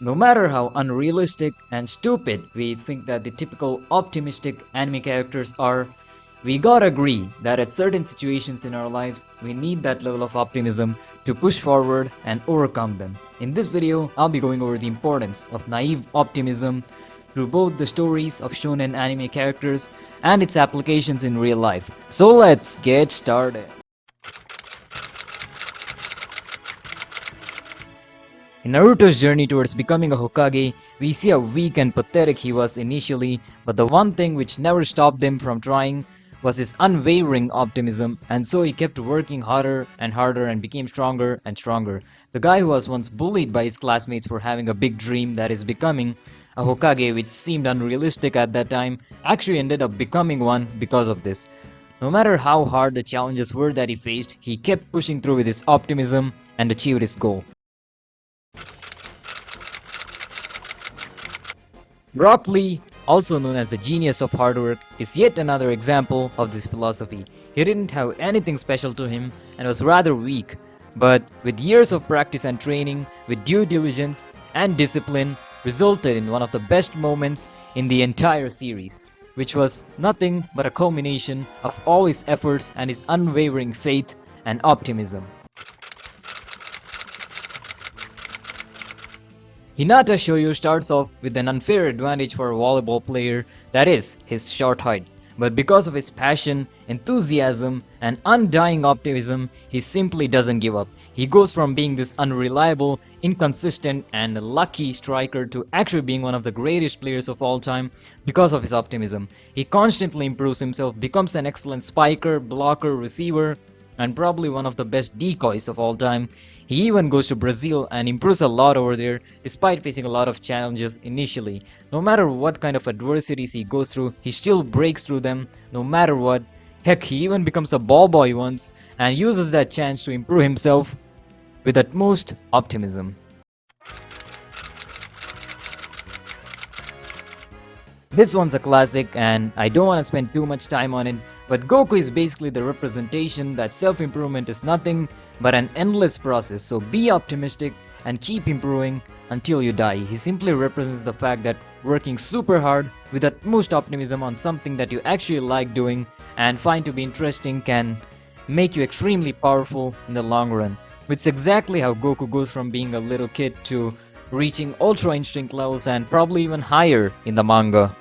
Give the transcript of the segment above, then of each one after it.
No matter how unrealistic and stupid we think that the typical optimistic anime characters are, we gotta agree that at certain situations in our lives, we need that level of optimism to push forward and overcome them. In this video, I'll be going over the importance of naive optimism through both the stories of shonen anime characters and its applications in real life. So let's get started. In Naruto's journey towards becoming a Hokage, we see how weak and pathetic he was initially, but the one thing which never stopped him from trying was his unwavering optimism, and so he kept working harder and harder and became stronger and stronger. The guy who was once bullied by his classmates for having a big dream that is becoming a Hokage, which seemed unrealistic at that time, actually ended up becoming one because of this. No matter how hard the challenges were that he faced, he kept pushing through with his optimism and achieved his goal. Rock Lee, also known as the genius of hard work, is yet another example of this philosophy. He didn't have anything special to him and was rather weak, but with years of practice and training, with due diligence and discipline, resulted in one of the best moments in the entire series, which was nothing but a culmination of all his efforts and his unwavering faith and optimism. Hinata Shoyo starts off with an unfair advantage for a volleyball player, that is, his short height. But because of his passion, enthusiasm, and undying optimism, he simply doesn't give up. He goes from being this unreliable, inconsistent, and lucky striker to actually being one of the greatest players of all time because of his optimism. He constantly improves himself, becomes an excellent spiker, blocker, receiver, and probably one of the best decoys of all time. He even goes to Brazil and improves a lot over there despite facing a lot of challenges initially. No matter what kind of adversities he goes through, he still breaks through them no matter what. Heck, he even becomes a ball boy once and uses that chance to improve himself with utmost optimism. This one's a classic and I don't want to spend too much time on it, but Goku is basically the representation that self-improvement is nothing but an endless process, so be optimistic and keep improving until you die. He simply represents the fact that working super hard with utmost optimism on something that you actually like doing and find to be interesting can make you extremely powerful in the long run. It's exactly how Goku goes from being a little kid to reaching Ultra Instinct levels and probably even higher in the manga.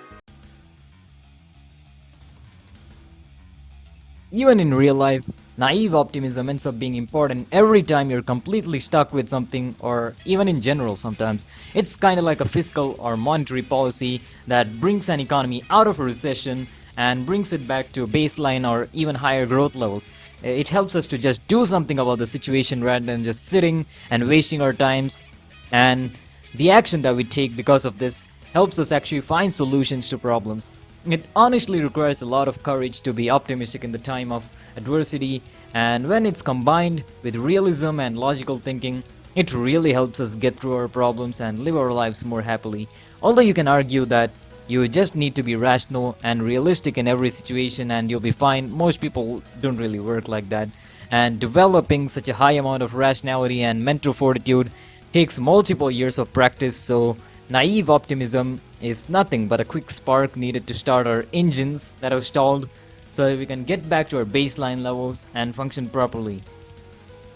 Even in real life, naive optimism ends up being important every time you're completely stuck with something, or even in general sometimes. It's kind of like a fiscal or monetary policy that brings an economy out of a recession and brings it back to baseline or even higher growth levels. It helps us to just do something about the situation rather than just sitting and wasting our times, and the action that we take because of this helps us actually find solutions to problems. It honestly requires a lot of courage to be optimistic in the time of adversity, and when it's combined with realism and logical thinking, it really helps us get through our problems and live our lives more happily. Although you can argue that you just need to be rational and realistic in every situation and you'll be fine, most people don't really work like that. And developing such a high amount of rationality and mental fortitude takes multiple years of practice, so naive optimism is nothing but a quick spark needed to start our engines that have stalled so that we can get back to our baseline levels and function properly.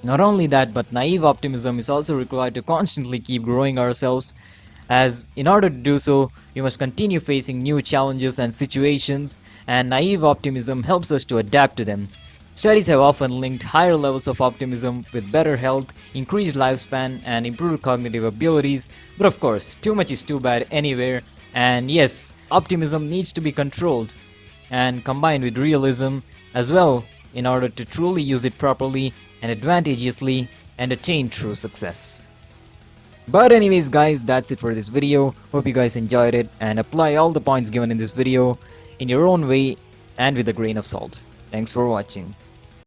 Not only that, but naive optimism is also required to constantly keep growing ourselves, as in order to do so, we must continue facing new challenges and situations, and naive optimism helps us to adapt to them. Studies have often linked higher levels of optimism with better health, increased lifespan, and improved cognitive abilities, but of course, too much is too bad anywhere, and yes, optimism needs to be controlled and combined with realism as well in order to truly use it properly and advantageously and attain true success. But anyways guys, that's it for this video. Hope you guys enjoyed it and apply all the points given in this video in your own way and with a grain of salt. Thanks for watching.